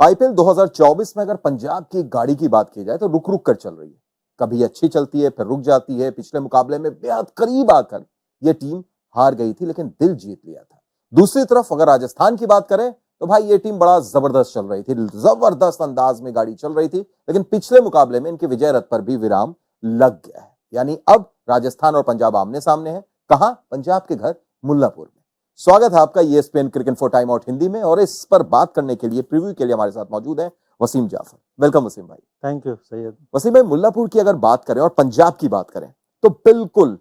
IPL 2024 में अगर पंजाब की गाड़ी की बात की जाए तो रुक रुक कर चल रही है। कभी अच्छी चलती है, फिर रुक जाती है। पिछले मुकाबले में बेहद करीब आकर यह टीम हार गई थी, लेकिन दिल जीत लिया था। दूसरी तरफ अगर राजस्थान की बात करें तो भाई ये टीम बड़ा जबरदस्त चल रही थी, जबरदस्त अंदाज में गाड़ी चल रही थी, लेकिन पिछले मुकाबले में इनके विजय रथ पर भी विराम लग गया है। यानी अब राजस्थान और पंजाब आमने सामने है। कहां? पंजाब के घर मुल्लापुर में। स्वागत है आपका ESPN cricket for time out Hindi में, और इस पर बात करने के लिए, प्रीव्यू के लिए हमारे साथ मौजूद है वसीम जाफर। वेलकम वसीम भाई। Thank you Syed. वसीम भाई, मुल्लापुर की अगर बात करें और पंजाब की बात करें तो बिल्कुल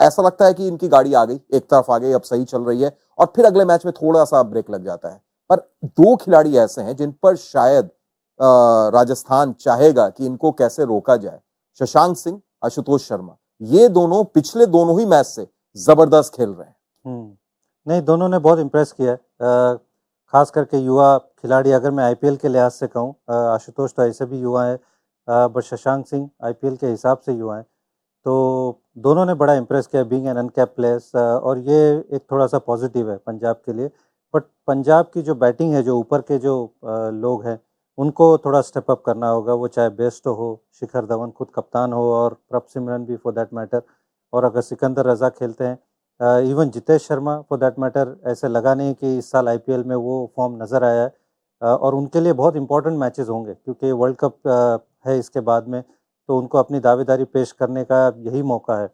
ऐसा लगता है कि इनकी गाड़ी आ गई, एक तरफ आ गई, अब सही चल रही है, और फिर अगले मैच में थोड़ा सा ब्रेक लग जाता है। पर दो खिलाड़ी ऐसे हैं जिन पर शायद राजस्थान चाहेगा कि इनको कैसे रोका जाए। शशांक सिंह, आशुतोष शर्मा, ये दोनों पिछले दोनों ही मैच से जबरदस्त खेल रहे हैं। नहीं, दोनों ने बहुत इम्प्रेस किया है, खास करके युवा खिलाड़ी। अगर मैं आईपीएल के लिहाज से कहूँ, आशुतोष तो ऐसे भी युवा है, बट शशांक सिंह आईपीएल के हिसाब से युवा है। तो दोनों ने बड़ा इम्प्रेस किया बीइंग एन अनकैप्ड प्लेयर्स, और ये एक थोड़ा सा पॉजिटिव है पंजाब के लिए। बट पंजाब की जो बैटिंग है, जो ऊपर के जो लोग हैं, उनको थोड़ा स्टेप अप करना होगा। वो चाहे बेस्टो हो, शिखर धवन खुद कप्तान हो, और प्रभ सिमरन भी फॉर दैट मैटर, और अगर सिकंदर रजा खेलते हैं, even Jitesh Sharma for that matter, ऐसे लगा नहीं कि इस साल आईपीएल में वो फॉर्म नज़र आया है। और उनके लिए बहुत इंपॉर्टेंट मैचेस होंगे, क्योंकि वर्ल्ड कप है इसके बाद में, तो उनको अपनी दावेदारी पेश करने का यही मौका है।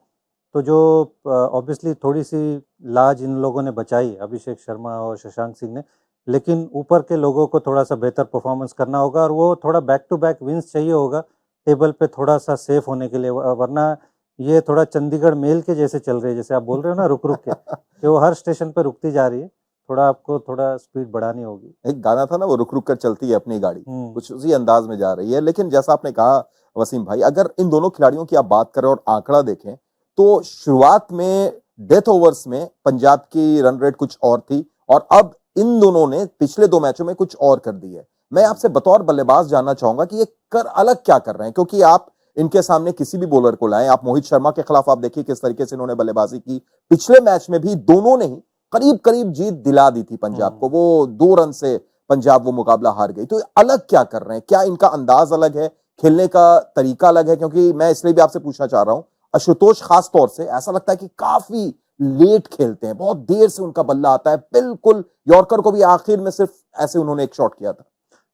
तो जो ऑब्वियसली थोड़ी सी लाज इन लोगों ने बचाई, अभिषेक शर्मा और शशांक सिंह ने, लेकिन ऊपर के लोगों को थोड़ा सा बेहतर परफॉर्मेंस करना होगा, और वो थोड़ा बैक टू बैक विंस चाहिए होगा टेबल पे थोड़ा सा सेफ होने के लिए। वरना ये थोड़ा चंडीगढ़ मेल के जैसे चल रही है, जैसे आप बोल रहे हो ना, रुक रुक के, कि वो हर स्टेशन पे रुकती जा रही है। थोड़ा आपको थोड़ा स्पीड बढ़ानी होगी। एक गाना था ना, वो रुक रुक कर चलती है अपनी गाड़ी, कुछ उसी अंदाज में जा रही है। लेकिन जैसा आपने कहा वसीम भाई, अगर इन दोनों खिलाड़ियों की आप बात करें और आंकड़ा देखें तो शुरुआत में डेथ ओवर्स में पंजाब की रन रेट कुछ और थी, और अब इन दोनों ने पिछले दो मैचों में कुछ और कर दी है। मैं आपसे बतौर बल्लेबाज जानना चाहूंगा कि ये कर अलग क्या कर रहे हैं, क्योंकि आप इनके सामने किसी भी बॉलर को लाएं, आप मोहित शर्मा के खिलाफ आप देखिए किस तरीके से इन्होंने बल्लेबाजी की। पिछले मैच में भी दोनों ने ही करीब करीब जीत दिला दी थी पंजाब को, वो 2 रन से पंजाब वो मुकाबला हार गई। तो अलग क्या कर रहे हैं? क्या इनका अंदाज अलग है, खेलने का तरीका अलग है? क्योंकि मैं इसलिए भी आपसे पूछना चाह रहा हूं, आशुतोष खास तौर से ऐसा लगता है कि काफी लेट खेलते हैं, बहुत देर से उनका बल्ला आता है। बिल्कुल यॉर्कर को भी आखिर में सिर्फ ऐसे उन्होंने एक शॉट किया था।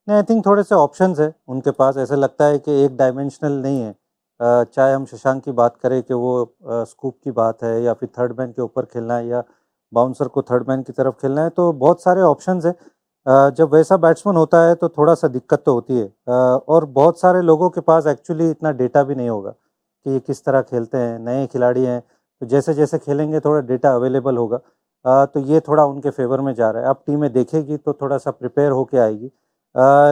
नहीं, आई थिंक थोड़े से ऑप्शंस है उनके पास। ऐसे लगता है कि एक डायमेंशनल नहीं है। चाहे हम शशांक की बात करें कि वो स्कूप की बात है, या फिर थर्ड मैन के ऊपर खेलना है, या बाउंसर को थर्ड मैन की तरफ खेलना है, तो बहुत सारे ऑप्शंस है। जब वैसा बैट्समैन होता है तो थोड़ा सा दिक्कत तो होती है, और बहुत सारे लोगों के पास एक्चुअली इतना डेटा भी नहीं होगा कि ये किस तरह खेलते हैं। नए खिलाड़ी हैं, तो जैसे जैसे खेलेंगे थोड़ा डेटा अवेलेबल होगा। तो ये थोड़ा उनके फेवर में जा रहा है। अब टीमें देखेगी तो थोड़ा सा प्रिपेयर होके आएगी,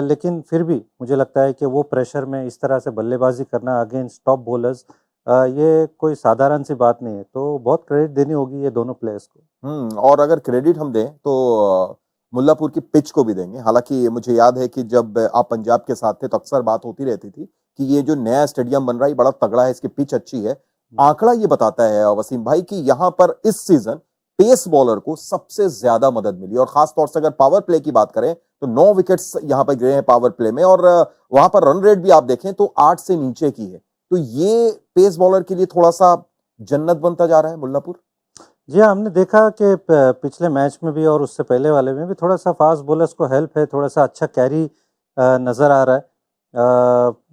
लेकिन फिर भी मुझे लगता है कि वो प्रेशर में इस तरह से बल्लेबाजी करना अगेंस्ट टॉप बॉलर्स, ये कोई साधारण सी बात नहीं है। तो बहुत क्रेडिट देनी होगी ये दोनों प्लेयर्स को। और अगर क्रेडिट हम दें तो मुल्लापुर की पिच को भी देंगे। हालांकि मुझे याद है कि जब आप पंजाब के साथ थे तो अक्सर बात होती रहती थी कि ये जो नया स्टेडियम बन रहा है बड़ा तगड़ा है, इसकी पिच अच्छी है। आंकड़ा ये बताता है वसीम भाई कि यहां पर इस सीजन पेस बॉलर को सबसे ज्यादा मदद मिली, और खास तौर से अगर पावर प्ले की बात करें तो 9 विकेट्स यहां पर गिरे हैं पावर प्ले में, और वहां पर रन रेट भी आप देखें तो 8 से नीचे की है। तो ये पेस बॉलर के लिए थोड़ा सा जन्नत बनता जा रहा है मुल्लापुर। जी हाँ, हमने देखा कि पिछले मैच में भी और उससे पहले वाले में भी थोड़ा सा फास्ट बॉलर्स को हेल्प है, थोड़ा सा अच्छा कैरी नज़र आ रहा है।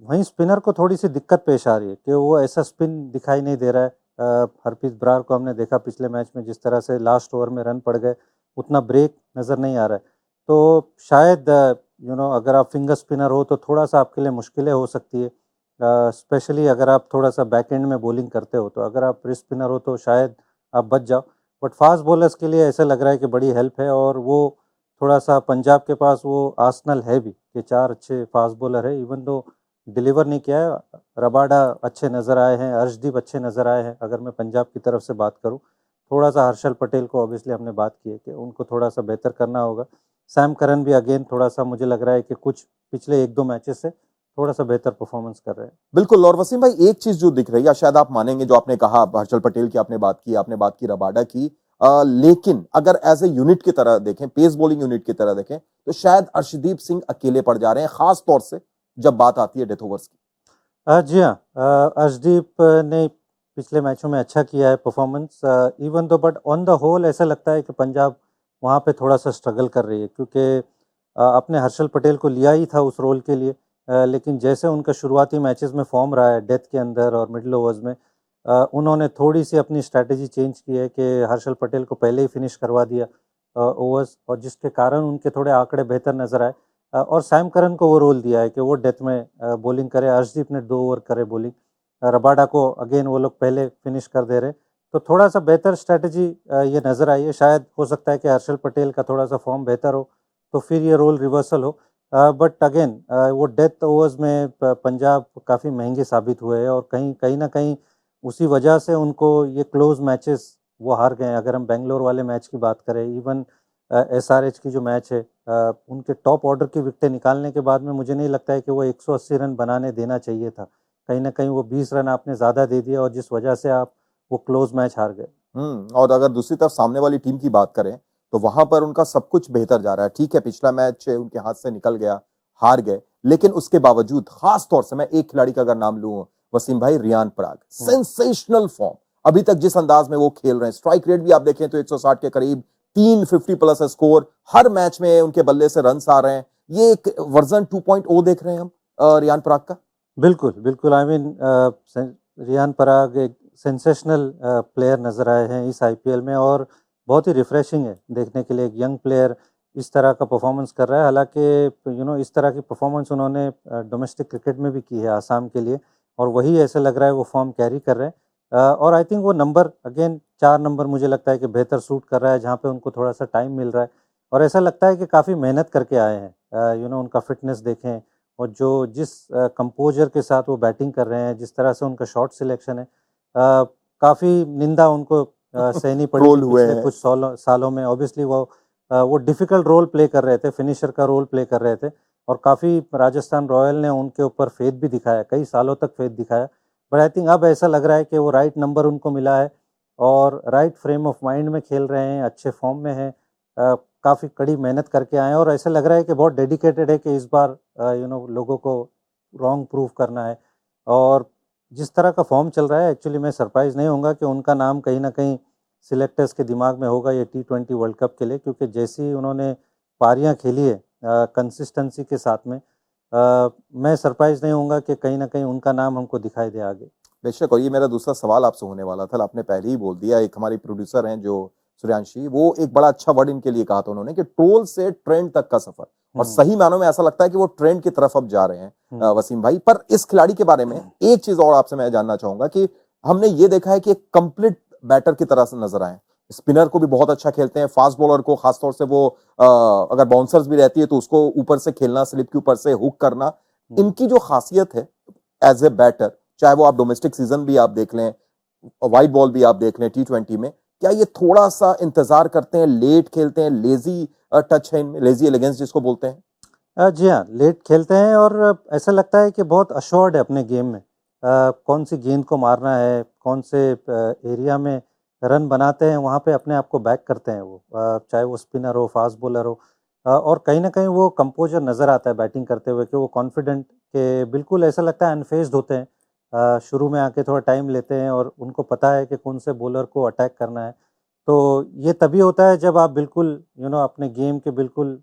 वहीं स्पिनर को थोड़ी सी दिक्कत पेश आ रही है कि वो ऐसा स्पिन दिखाई नहीं दे रहा है। हरप्रीत बरार को हमने देखा पिछले मैच में, जिस तरह से लास्ट ओवर में रन पड़ गए, उतना ब्रेक नज़र नहीं आ रहा है। तो शायद अगर आप फिंगर स्पिनर हो तो थोड़ा सा आपके लिए मुश्किलें हो सकती है, स्पेशली अगर आप थोड़ा सा बैक एंड में बॉलिंग करते हो। तो अगर आप रिस्ट स्पिनर हो तो शायद आप बच जाओ, बट फास्ट बॉलर्स के लिए ऐसा लग रहा है कि बड़ी हेल्प है। और वो थोड़ा सा पंजाब के पास वो आर्सेनल है भी कि 4 अच्छे फास्ट बॉलर है, इवन दो डिलीवर नहीं किया है। रबाडा अच्छे नज़र आए हैं, अर्शदीप अच्छे नज़र आए हैं। अगर मैं पंजाब की तरफ से बात करूं, थोड़ा सा हर्षल पटेल को ऑब्वियसली हमने बात की है कि उनको थोड़ा सा बेहतर करना होगा। सैम करन भी अगेन थोड़ा सा मुझे लग रहा है कि कुछ पिछले 1-2 मैचेस से थोड़ा सा बेहतर परफॉर्मेंस कर रहे हैं। बिल्कुल। और वसीम भाई, एक चीज जो दिख रही है, शायद आप मानेंगे, जो आपने कहा हर्षल पटेल की आपने बात की रबाडा की, लेकिन अगर एज ए यूनिट की तरह देखें, पेस बॉलिंग यूनिट की तरह देखें, तो शायद अर्शदीप सिंह अकेले पड़ जा रहे हैं, खास तौर से जब बात आती है डेथ ओवर्स की। जी हाँ, अर्शदीप ने पिछले मैचों में अच्छा किया है performance, even though, but on the whole ऐसा लगता है कि पंजाब वहाँ पे थोड़ा सा स्ट्रगल कर रही है, क्योंकि अपने हर्षल पटेल को लिया ही था उस रोल के लिए, लेकिन जैसे उनका शुरुआती मैचेस में फॉर्म रहा है डेथ के अंदर और मिडिल ओवर्स में, उन्होंने थोड़ी सी अपनी स्ट्रैटेजी चेंज की है कि हर्षल पटेल को पहले ही फिनिश करवा दिया ओवर्स, और जिसके कारण उनके थोड़े आंकड़े बेहतर नजर आए। और सैम करन को वो रोल दिया है कि वो डेथ में बॉलिंग करे, अर्शदीप ने 2 ओवर करे बॉलिंग, रबाडा को अगेन वो लोग पहले फिनिश कर दे रहे, तो थोड़ा सा बेहतर स्ट्रैटेजी ये नज़र आई है। शायद हो सकता है कि हर्षल पटेल का थोड़ा सा फॉर्म बेहतर हो तो फिर ये रोल रिवर्सल हो, बट अगेन वो डेथ ओवर्स में पंजाब काफ़ी महंगे साबित हुए हैं, और कहीं कहीं ना कहीं उसी वजह से उनको ये क्लोज मैचेस वो हार गए हैं। अगर हम बेंगलोर वाले मैच की बात करें, इवन SRH की जो मैच है, उनके टॉप ऑर्डर की विकेटें निकालने के बाद में मुझे नहीं लगता है कि वो 180 रन बनाने देना चाहिए था। कहीं ना कहीं वो 20 रन आपने ज़्यादा दे दिया, और जिस वजह से आप वो क्लोज मैच हार गए। और अगर दूसरी तरफ सामने वाली टीम की बात करें, तो वहां पर उनका सब कुछ बेहतर जा रहा है। ठीक है, पिछला मैच उनके हाथ से निकल गया, हार गए, लेकिन उसके बावजूद खास तौर से मैं एक खिलाड़ी का अगर नाम लूं, वसीम भाई, रियान पराग, सेंसेशनल फॉर्म अभी तक जिस अंदाज में वो खेल रहे हैं। स्ट्राइक रेट भी आप देखें तो 160 के करीब, 350 प्लस स्कोर, हर मैच में उनके बल्ले से रन आ रहे हैं। ये एक वर्जन 2.0 देख रहे हैं हम रियान पराग का। बिल्कुल बिल्कुल, आई मीन रियान पराग एक सेंसेशनल प्लेयर नज़र आए हैं इस IPL में, और बहुत ही रिफ्रेशिंग है देखने के लिए। एक यंग प्लेयर इस तरह का परफॉर्मेंस कर रहा है, हालांकि इस तरह की परफॉर्मेंस उन्होंने डोमेस्टिक क्रिकेट में भी की है आसाम के लिए, और वही ऐसे लग रहा है वो फॉर्म कैरी कर रहे हैं। और आई थिंक वो नंबर अगेन 4 नंबर मुझे लगता है कि बेहतर सूट कर रहा है, जहाँ पे उनको थोड़ा सा टाइम मिल रहा है, और ऐसा लगता है कि काफ़ी मेहनत करके आए हैं। उनका फिटनेस देखें, और जिस कंपोजर के साथ वो बैटिंग कर रहे हैं, जिस तरह से उनका शॉट सिलेक्शन है, काफ़ी निंदा उनको सहनी पड़ी ट्रोल थी हुए पिछले हैं। कुछ सालों में। ऑब्वियसली वो डिफ़िकल्ट रोल प्ले कर रहे थे, फिनिशर का रोल प्ले कर रहे थे, और काफ़ी राजस्थान रॉयल ने उनके ऊपर फेथ भी दिखाया, कई सालों तक फेथ दिखाया। बट आई थिंक अब ऐसा लग रहा है कि वो राइट नंबर उनको मिला है, और राइट फ्रेम ऑफ माइंड में खेल रहे हैं, अच्छे फॉर्म में हैं, काफ़ी कड़ी मेहनत करके आए हैं, और ऐसा लग रहा है कि बहुत डेडिकेटेड है कि इस बार लोगों को रॉन्ग प्रूव करना है। और जिस तरह का फॉर्म चल रहा है, एक्चुअली मैं सरप्राइज़ नहीं होऊंगा कि उनका नाम कहीं ना कहीं सिलेक्टर्स के दिमाग में होगा ये T20 वर्ल्ड कप के लिए, क्योंकि जैसी उन्होंने पारियां खेली है कंसिस्टेंसी के साथ में, मैं सरप्राइज़ नहीं होऊंगा कि कहीं ना कहीं उनका नाम हमको दिखाई दे आगे। बेशक, और ये मेरा दूसरा सवाल आपसे होने वाला था, आपने पहले ही बोल दिया। एक हमारी प्रोड्यूसर हैं जो सूर्यांशी, वो एक बड़ा अच्छा वर्ड इनके लिए कहा था उन्होंने कि ट्रोल से ट्रेंड तक का सफर, और सही मानों में ऐसा लगता है कि वो ट्रेंड की तरफ अब जा रहे हैं वसीम भाई। पर इस खिलाड़ी के बारे में एक चीज और आपसे मैं जानना चाहूंगा कि हमने ये देखा है कि एक कंप्लीट बैटर की तरह से नजर आए, स्पिनर को भी बहुत अच्छा खेलते हैं, फास्ट बॉलर को खासतौर से वो अगर बाउंसर्स भी रहती है तो उसको ऊपर से खेलना, स्लिप के ऊपर से हुक करना, इनकी जो खासियत है एज ए बैटर, चाहे वो आप डोमेस्टिक सीजन भी आप देख लें, वाइट बॉल भी आप देख लें, T20 में, क्या ये थोड़ा सा इंतजार करते हैं, लेट खेलते हैं, लेजी टच है इनमें, लेजी एलिगेंस जिसको बोलते हैं? जी हाँ, लेट खेलते हैं, और ऐसा लगता है कि बहुत अश्योर्ड है अपने गेम में। कौन सी गेंद को मारना है, कौन से एरिया में रन बनाते हैं, वहाँ पे अपने आप को बैक करते हैं वो, चाहे वो स्पिनर हो, फास्ट बॉलर हो, और कहीं ना कहीं वो कंपोजर नज़र आता है बैटिंग करते हुए, कि वो कॉन्फिडेंट के बिल्कुल ऐसा लगता है अनफेज्ड होते हैं। शुरू में आके थोड़ा टाइम लेते हैं, और उनको पता है कि कौन से बॉलर को अटैक करना है। तो ये तभी होता है जब आप बिल्कुल अपने गेम के बिल्कुल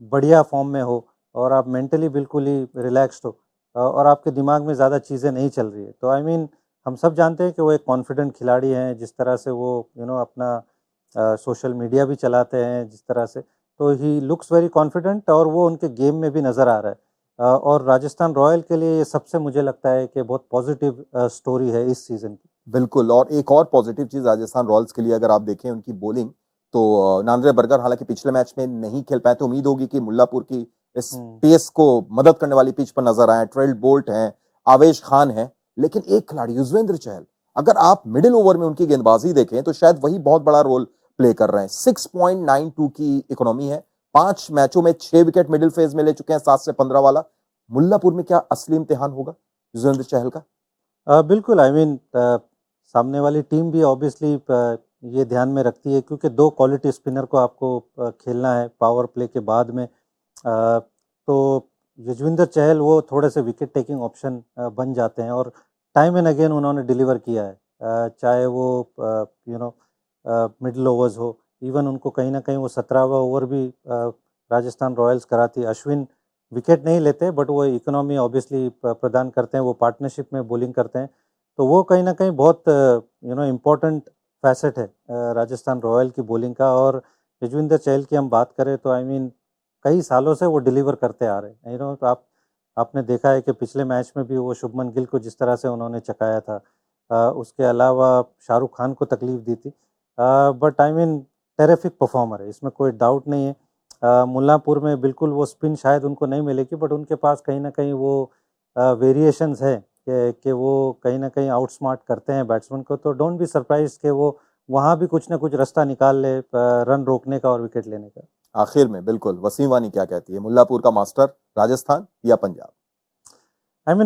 बढ़िया फॉर्म में हो, और आप मेंटली बिल्कुल ही रिलैक्स्ड हो, और आपके दिमाग में ज़्यादा चीज़ें नहीं चल रही है। तो आई मीन हम सब जानते हैं कि वो एक कॉन्फिडेंट खिलाड़ी हैं, जिस तरह से वो अपना सोशल मीडिया भी चलाते हैं जिस तरह से, तो ही लुक्स वेरी कॉन्फिडेंट, और वो उनके गेम में भी नज़र आ रहा है। और राजस्थान रॉयल के लिए ये सबसे मुझे लगता है कि बहुत पॉजिटिव स्टोरी है इस सीज़न की। बिल्कुल, और एक और पॉजिटिव चीज राजस्थान रॉयल्स के लिए अगर आप देखें उनकी बॉलिंग, तो नांद्रे बर्गर हालांकि पिछले मैच में नहीं खेल पाए, तो उम्मीद होगी कि मुल्लापुर की इस पेस को मदद करने वाली पिच पर नजर आए। ट्रेल बोल्ट हैं, आवेश खान है, लेकिन एक खिलाड़ी युजवेंद्र चहल, अगर आप मिडिल ओवर में उनकी गेंदबाजी देखें तो शायद वही बहुत बड़ा रोल प्ले कर रहे हैं। 6.92 की इकोनॉमी है, 5 मैचों में 6 विकेट मिडिल फेज में ले चुके हैं, 7 से 15 वाला। मुल्लापुर में क्या असली इम्तिहान होगा युजवेंद्र चहल का? बिल्कुल, आई मीन सामने वाली टीम भी ऑब्वियसली ये ध्यान में रखती है क्योंकि 2 क्वालिटी स्पिनर को आपको खेलना है पावर प्ले के बाद में। तो युजवेंद्र चहल वो थोड़े से विकेट टेकिंग ऑप्शन बन जाते हैं और टाइम एंड अगेन उन्होंने डिलीवर किया है, चाहे वो मिडिल ओवर्स हो, इवन उनको कहीं ना कहीं वो 17वां ओवर भी राजस्थान रॉयल्स कराती है। अश्विन विकेट नहीं लेते बट वो इकोनॉमी ऑब्वियसली प्रदान करते हैं, वो पार्टनरशिप में बॉलिंग करते हैं, तो वो कहीं ना कहीं बहुत इम्पोर्टेंट फैसेट है राजस्थान रॉयल की बॉलिंग का। और युजवेंद्र चहल की हम बात करें तो कई सालों से वो डिलीवर करते आ रहे हैं, तो आपने देखा है कि पिछले मैच में भी वो शुभमन गिल को जिस तरह से उन्होंने चकाया था, उसके अलावा शाहरुख खान को तकलीफ दी थी, बट टेरिफिक परफॉर्मर है, इसमें कोई डाउट नहीं है। मुल्लापुर में बिल्कुल वो स्पिन शायद उनको नहीं मिलेगी बट उनके पास कहीं ना कहीं वो वेरिएशंस है कि वो कहीं ना कहीं आउटस्मार्ट करते हैं बैट्समैन को, तो डोंट बी सरप्राइज कि वो वहाँ भी कुछ ना कुछ रास्ता निकाल ले रन रोकने का और विकेट लेने का। आखिर में बिल्कुल वसीम वानी क्या कहती है, मुल्लापुर का मास्टर राजस्थान या पंजाब?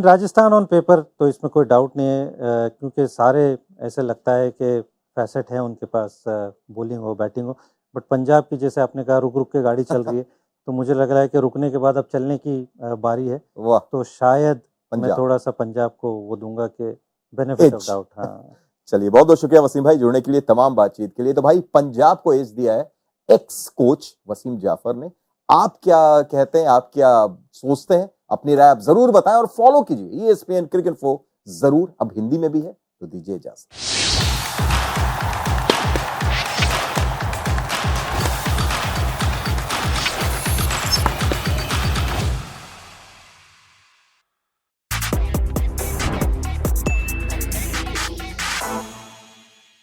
राजस्थान ऑन पेपर तो इसमें कोई डाउट नहीं है, क्योंकि सारे ऐसे लगता है कि फैसेट है उनके पास, बॉलिंग हो बैटिंग हो, बट पंजाब की जैसे आपने कहा रुक रुक के गाड़ी चल रही है तो मुझे लग रहा है कि रुकने के बाद अब चलने की बारी है, वाह, तो शायद मैं पंजाब थोड़ा सा पंजाब को वो दूंगा कि बेनिफिट ऑफ एज। डाउट। हाँ, चलिए बहुत बहुत शुक्रिया वसीम भाई जुड़ने के लिए, तमाम बातचीत के लिए। तो भाई पंजाब को एज दिया है एक्स कोच वसीम जाफर ने। आप क्या कहते हैं, आप क्या सोचते हैं? अपनी राय आप जरूर बताएं और फॉलो कीजिए ESPN क्रिकेट इन्फो जरूर, अब हिंदी में भी है, तो दीजिए इजाजत।